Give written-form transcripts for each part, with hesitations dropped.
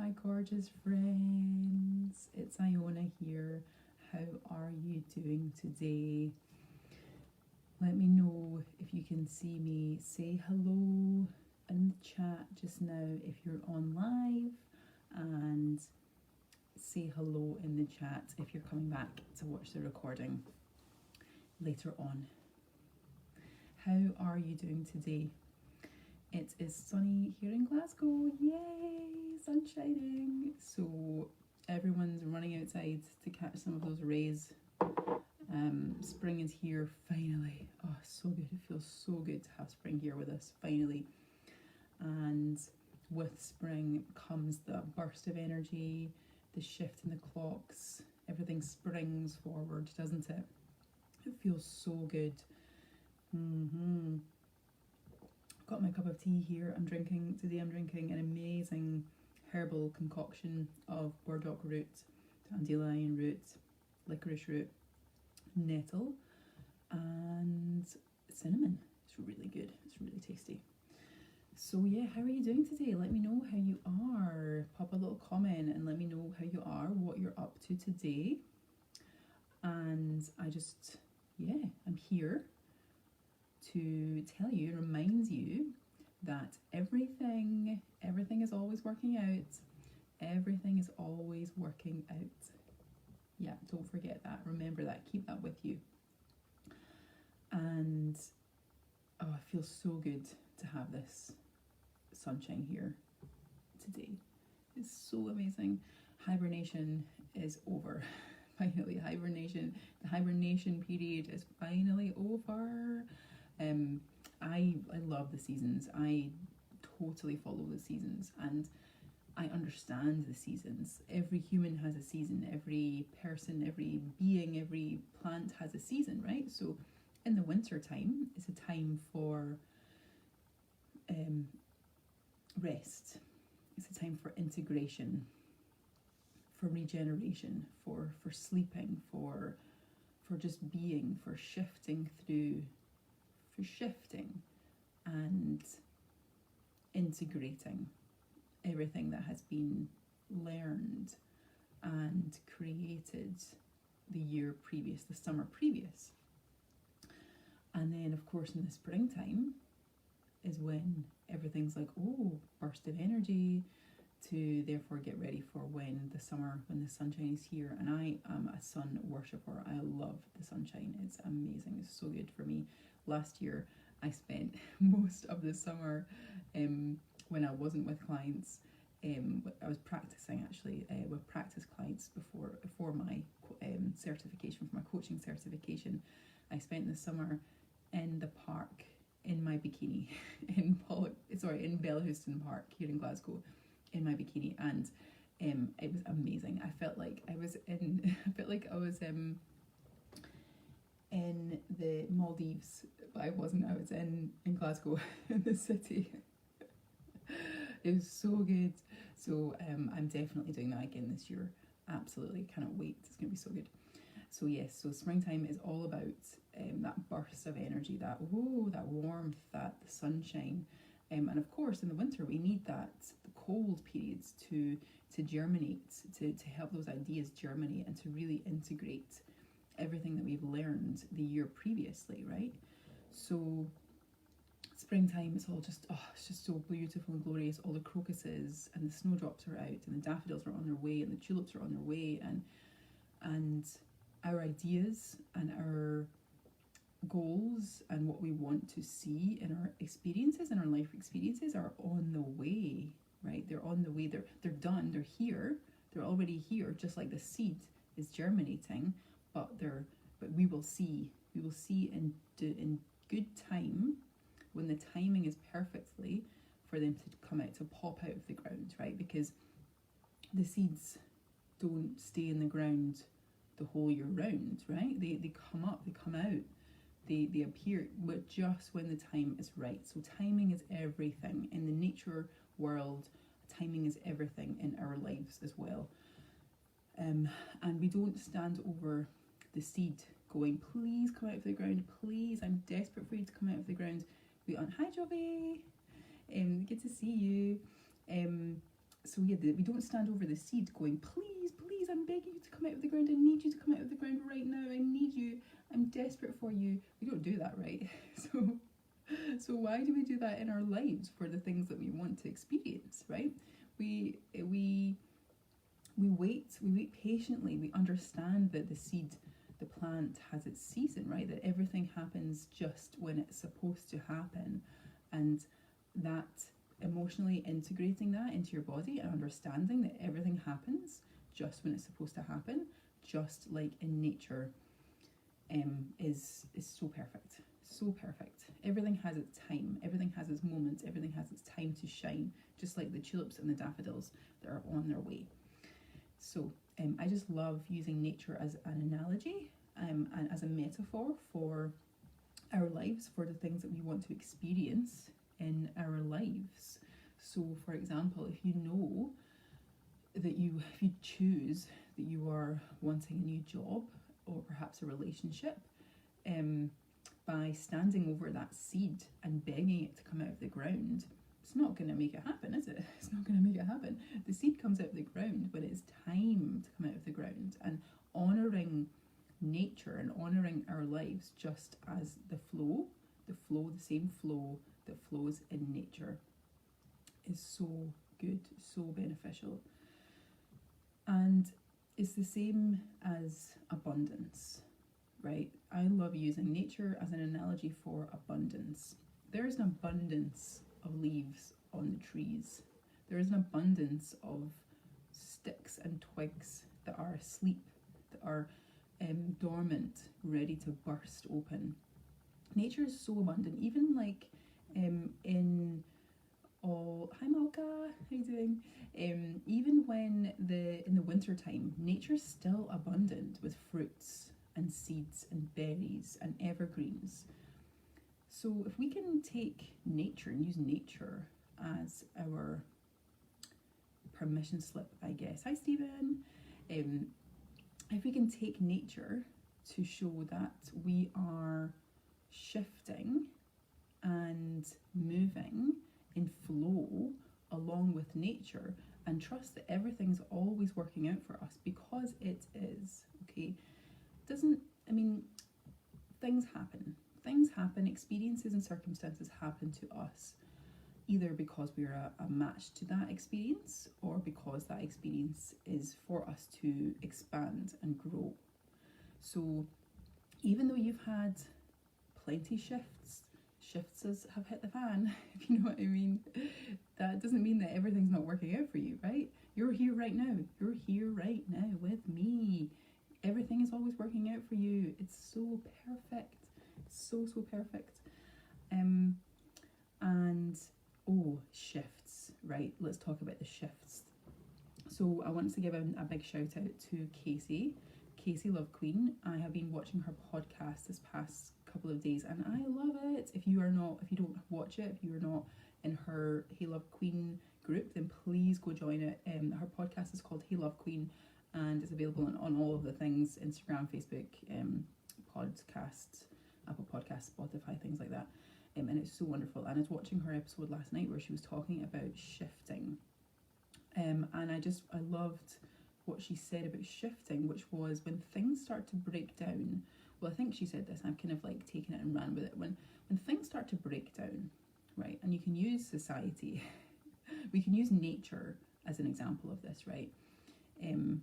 my gorgeous friends, it's Iona here. How are you doing today? Let me know if you can see me. Say hello in the chat just now if you're on live, and say hello in the chat if you're coming back to watch the recording later on. How are you doing today? It is sunny here in Glasgow. Yay! Sun shining. So everyone's running outside to catch some of those rays. Spring is here finally. Oh, so good. It feels so good to have spring here with us finally. And with spring comes the burst of energy, the shift in the clocks. Everything springs forward, doesn't it? It feels so good. Got my cup of tea here. I'm drinking an amazing herbal concoction of burdock root, dandelion root, licorice root, nettle, and cinnamon. It's really good. It's really tasty. So yeah, how are you doing today? Let me know how you are. Pop a little comment and let me know how you are, what you're up to today. And I'm here to tell you, remind you that everything is always working out. Everything is always working out. Yeah, don't forget that. Remember that. Keep that with you. And it feels so good to have this sunshine here today. It's so amazing. Hibernation is over. Finally, the hibernation period is finally over. I love the seasons. I totally follow the seasons, and I understand the seasons. Every human has a season. Every person, every being, every plant has a season, right? So in the winter time, it's a time for rest. It's a time for integration, for regeneration, for sleeping, for just being, for shifting and integrating everything that has been learned and created the year previous, the summer previous. And then of course in the springtime is when everything's like, burst of energy, to therefore get ready for when the sunshine is here. And I am a sun worshipper. I love the sunshine. It's amazing. It's so good for me. Last year I spent most of the summer when I wasn't with clients. I was practicing actually with practice clients before my certification, for my coaching certification. I spent the summer in the park in my bikini in Bellahouston Park here in Glasgow, in my bikini, and it was amazing. I felt like I was in in the Maldives, but I wasn't. I was in Glasgow in the city. It was so good. So I'm definitely doing that again this year. Absolutely, cannot wait. It's gonna be so good. So yes, so springtime is all about that burst of energy, that warmth, the sunshine. And of course in the winter we need the cold periods to germinate, to help those ideas germinate and to really integrate everything that we've learned the year previously, right? So springtime is all just, it's just so beautiful and glorious. All the crocuses and the snowdrops are out, and the daffodils are on their way, and the tulips are on their way, and our ideas and our goals and what we want to see in our experiences, in our life experiences, are on the way, right? They're on the way. They're done. They're here. They're already here. Just like the seed is germinating, but we will see in good time, when the timing is perfectly for them to come out, to pop out of the ground, right? Because the seeds don't stay in the ground the whole year round, right? They come up, they come out, they appear, but just when the time is right. So timing is everything in the nature world. Timing is everything in our lives as well. And we don't stand over the seed going, please come out of the ground, please, I'm desperate for you to come out of the ground. Hi Jovi, good to see you. So yeah, we don't stand over the seed going, please, please, I'm begging you to come out of the ground. I need you to come out of the ground right now. I need you. I'm desperate for you. We don't do that, right? So why do we do that in our lives for the things that we want to experience, right? We wait patiently. We understand that the seed, the plant has its season, right? That everything happens just when it's supposed to happen, and that emotionally integrating that into your body and understanding that everything happens just when it's supposed to happen, just like in nature, is so perfect. So perfect. Everything has its time, everything has its moments, everything has its time to shine, just like the tulips and the daffodils that are on their way. So I just love using nature as an analogy and as a metaphor for our lives, for the things that we want to experience in our lives. So for example, if you know that if you choose that you are wanting a new job or perhaps a relationship, by standing over that seed and begging it to come out of the ground, it's not going to make it happen, is it? It's not going to make it happen. The seed comes out of the ground when it's time to come out of the ground, and honouring nature and honouring our lives just as the same flow that flows in nature is so good, so beneficial. And it's the same as abundance, right? I love using nature as an analogy for abundance. There is an abundance of leaves on the trees. There is an abundance of sticks and twigs that are asleep, that are dormant, ready to burst open. Nature is so abundant, even like in all. Hi Malka, how you doing? Even when in the winter time, nature's still abundant with fruits and seeds and berries and evergreens. So if we can take nature and use nature as our permission slip, I guess. Hi Stephen. If we can take nature to show that we are shifting and moving in flow along with nature, and trust that everything's always working out for us, because it is, okay? Things happen, experiences and circumstances happen to us, either because we're a match to that experience, or because that experience is for us to expand and grow. So even though you've had plenty shifts have hit the fan, if you know what I mean, that doesn't mean that everything's not working out for you, right? You're here right now. You're here right now with me. Everything is always working out for you. It's so perfect. So perfect. And shifts, right? Let's talk about the shifts. So I want to give a big shout out to Casey Love Queen. I have been watching her podcast this past couple of days and I love it. If you don't watch it, if you're not in her Hey Love Queen group, then please go join it. Her podcast is called Hey Love Queen, and it's available on all of the things: Instagram, Facebook, podcasts, Apple Podcasts, Spotify, things like that. And it's so wonderful. And I was watching her episode last night where she was talking about shifting. And I loved what she said about shifting, which was when things start to break down. Well, I think she said this, I've kind of like taken it and ran with it. When things start to break down, right? And you can use society, we can use nature as an example of this, right? When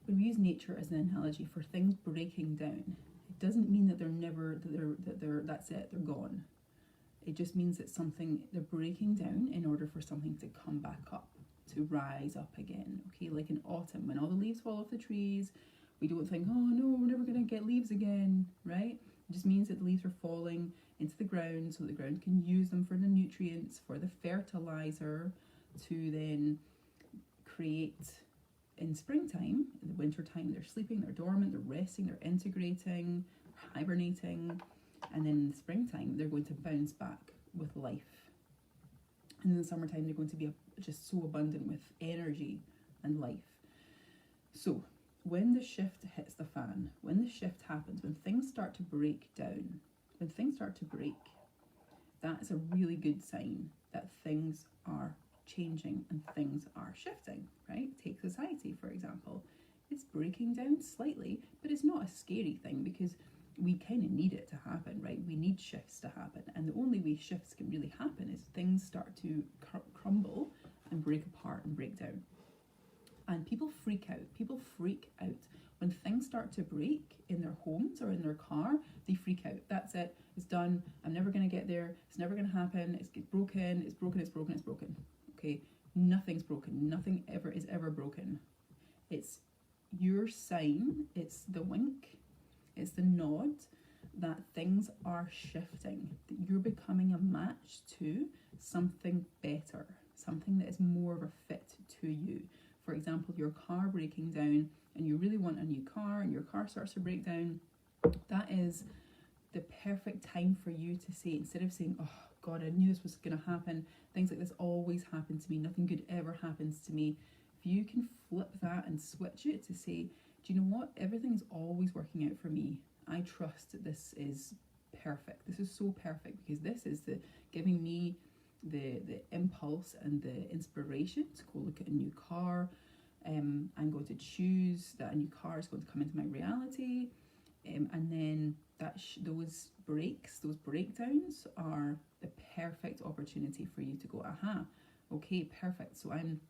we use nature as an analogy for things breaking down, it doesn't mean that that's it, they're gone. It just means that they're breaking down in order for something to come back up, to rise up again. Okay, like in autumn, when all the leaves fall off the trees, we don't think, oh no, we're never going to get leaves again, right? It just means that the leaves are falling into the ground so the ground can use them for the nutrients, for the fertilizer, to then create. In springtime, in the wintertime, they're sleeping, they're dormant, they're resting, they're integrating, hibernating, and then in the springtime, they're going to bounce back with life. And in the summertime, they're going to be just so abundant with energy and life. So when the shift hits the fan, when the shift happens, when things start to break down, when things start to break, that's a really good sign that things are changing and things are shifting, right? Take society, for example. It's breaking down slightly, but it's not a scary thing because we kind of need it to happen, right? We need shifts to happen. And the only way shifts can really happen is things start to crumble and break apart and break down. And people freak out. People freak out. When things start to break in their homes or in their car, they freak out. That's it. It's done. I'm never going to get there. It's never going to happen. It's broken. It's broken. It's broken. It's broken. Okay? Nothing's broken. Nothing ever is ever broken. It's your sign. It's the wink. It's the nod that things are shifting. That you're becoming a match to something better. Something that is more of a fit to you. For example, your car breaking down and you really want a new car and your car starts to break down, that is the perfect time for you to say, instead of saying, oh God, I knew this was going to happen, things like this always happen to me, nothing good ever happens to me. If you can flip that and switch it to say, do you know what, everything's always working out for me. I trust that this is perfect. This is so perfect because this is giving me the impulse and the inspiration to go look at a new car. I'm going to choose that a new car is going to come into my reality, and then those breakdowns are the perfect opportunity for you to go, aha, okay, perfect. So I'm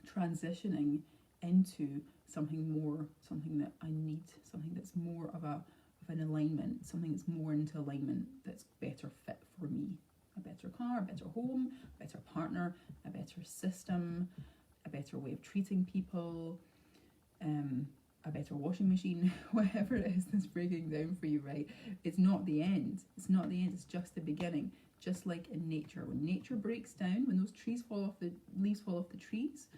transitioning into something that I need, something that's more of an alignment, something that's more into alignment, that's better fit for me. A better car, a better home, a better partner, a better system, a better way of treating people, a better washing machine, whatever it is that's breaking down for you, right? It's not the end. It's not the end. It's just the beginning. Just like in nature. When nature breaks down, when those leaves fall off the trees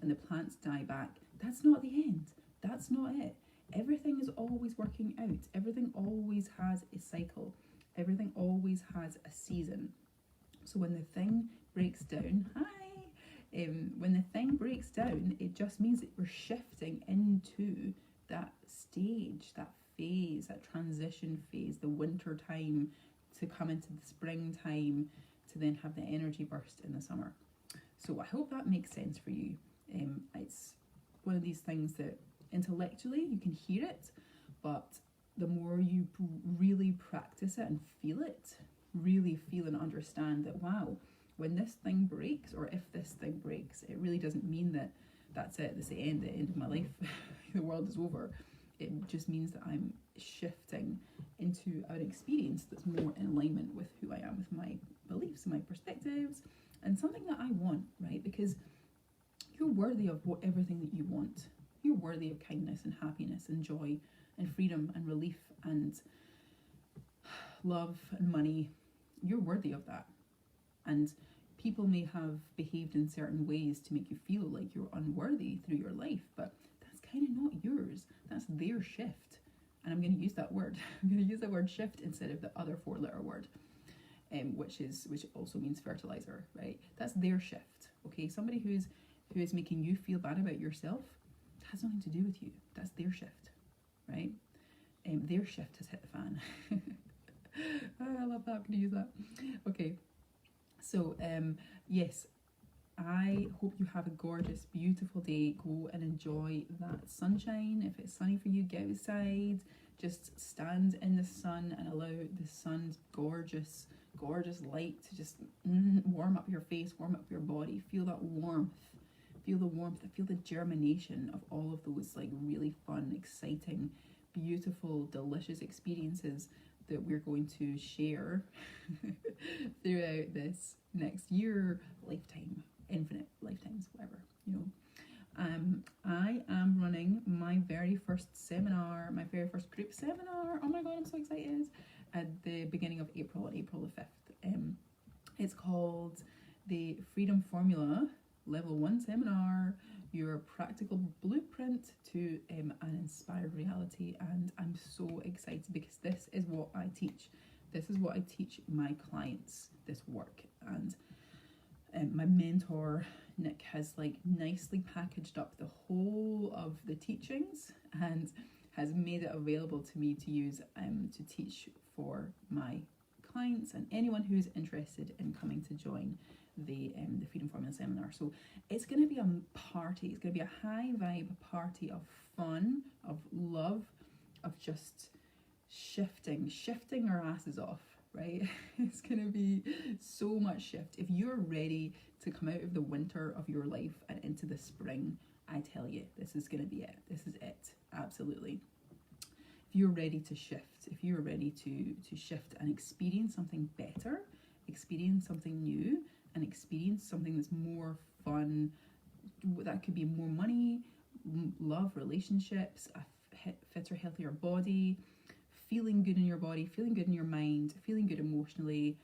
and the plants die back, that's not the end. That's not it. Everything is always working out. Everything always has a cycle. Everything always has a season. So when the thing breaks down, when the thing breaks down, it just means that we're shifting into that stage, that phase, that transition phase, the winter time to come into the springtime, to then have the energy burst in the summer. So I hope that makes sense for you. It's one of these things that intellectually you can hear it, but the more you really practice it and feel it, really feel and understand that, wow, when this thing breaks, or if this thing breaks, it really doesn't mean that that's it, that's the end of my life, the world is over. It just means that I'm shifting into an experience that's more in alignment with who I am, with my beliefs and my perspectives, and something that I want, right? Because you're worthy of everything that you want. You're worthy of kindness and happiness and joy and freedom and relief and love and money. You're worthy of that. And people may have behaved in certain ways to make you feel like you're unworthy through your life, but that's kind of not yours. That's their shift. And I'm going to use that word. I'm going to use the word shift instead of the other 4-letter word, which also means fertilizer, right? That's their shift. Okay, somebody who is making you feel bad about yourself, has nothing to do with you. That's their shift, right? Their shift has hit the fan. I love that. I'm going to use that. Okay. So, yes, I hope you have a gorgeous, beautiful day. Go and enjoy that sunshine. If it's sunny for you, get outside. Just stand in the sun and allow the sun's gorgeous, gorgeous light to just warm up your face, warm up your body. Feel that warmth. Feel the warmth. Feel the germination of all of those like really fun, exciting, beautiful, delicious experiences that we're going to share throughout this next year, lifetime, infinite lifetimes, whatever, you know. I am running my very first seminar, my very first group seminar. Oh my God, I'm so excited. At the beginning of April, on April the 5th. It's called the Freedom Formula Level 1 Seminar, your practical blueprint to an inspired reality. And I'm so excited because this is what I teach. This is what I teach my clients, this work. And my mentor, Nick, has like nicely packaged up the whole of the teachings and has made it available to me to use to teach for my clients and anyone who's interested in coming to join the Freedom Formula seminar. So it's going to be a party. It's going to be a high vibe party of fun, of love, of just shifting our asses off, right? It's going to be so much shift. If you're ready to come out of the winter of your life and into the spring, I tell you, this is going to be it. This is it. Absolutely. If you're ready to shift, if you're ready to shift and experience something better, experience something new, and experience something that's more fun, that could be more money, love, relationships, a fitter, healthier body, feeling good in your body, feeling good in your mind, feeling good emotionally.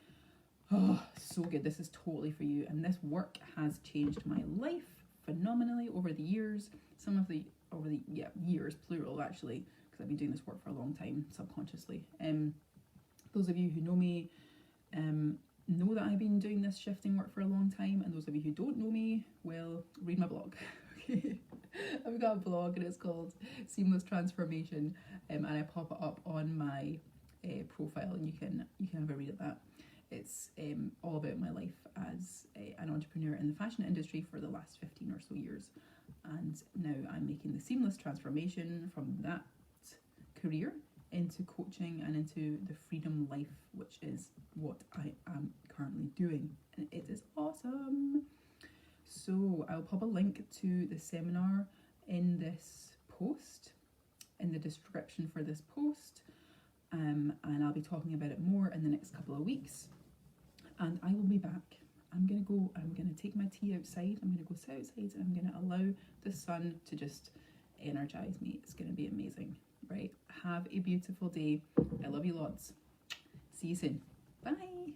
Oh, so good. This is totally for you. And this work has changed my life phenomenally over the years. Years, plural actually, because I've been doing this work for a long time, subconsciously. Those of you who know me know that I've been doing this shifting work for a long time, and those of you who don't know me, well, read my blog. Okay, I've got a blog and it's called Seamless Transformation, and I pop it up on my profile, and you can have a read of that. It's all about my life as an entrepreneur in the fashion industry for the last 15 or so years, and now I'm making the seamless transformation from that career into coaching and into the freedom life, which is what I am currently doing, and it is awesome. So I'll pop a link to the seminar in this post, in the description for this post, and I'll be talking about it more in the next couple of weeks, and I will be back. I'm gonna take my tea outside, I'm gonna go sit outside, and I'm gonna allow the sun to just energize me. It's gonna be amazing, right? Have a beautiful day. I love you lots. See you soon. Bye.